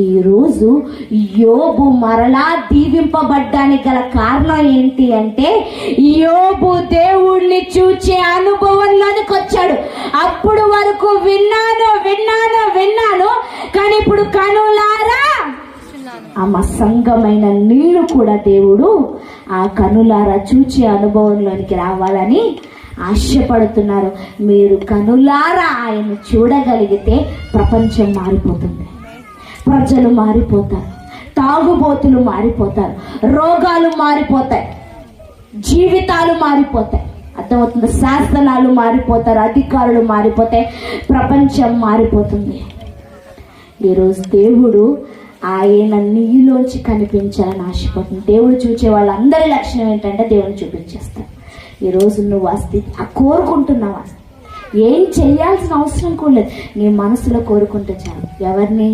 ఈరోజు యోబు మరలా దీవింపబడ్డానికి గల కారణం ఏంటి అంటే, యోబు దేవుణ్ణి చూచే అనుభవంలోనికి వచ్చాడు. అప్పుడు వరకు విన్నాను కానీ ఇప్పుడు కనులారా అమసంగమైన నీళ్లు కూడా దేవుడు ఆ కనులారా చూచే అనుభవంలోనికి రావాలని ఆశపడుతున్నారు. మీరు కనులారా ఆయన చూడగలిగితే ప్రపంచం మారిపోతుంది, ప్రజలు మారిపోతారు, తాగుబోతులు మారిపోతారు, రోగాలు మారిపోతాయి, జీవితాలు మారిపోతాయి. అర్థమవుతుంది? శాసనాలు మారిపోతారు, అధికారులు మారిపోతాయి, ప్రపంచం మారిపోతుంది. ఈరోజు దేవుడు ఆయన నీలోంచి కనిపించాలని ఆశపడుతుంది. దేవుడు చూసే వాళ్ళందరి లక్షణం ఏంటంటే దేవుని చూపించేస్తారు. ఈరోజు నువ్వు ఆ స్థితి కోరుకుంటున్నావా? ఏం చేయాల్సిన అవసరం కూడా లేదు, నీ మనసులో కోరుకుంటే చాలు. ఎవరిని?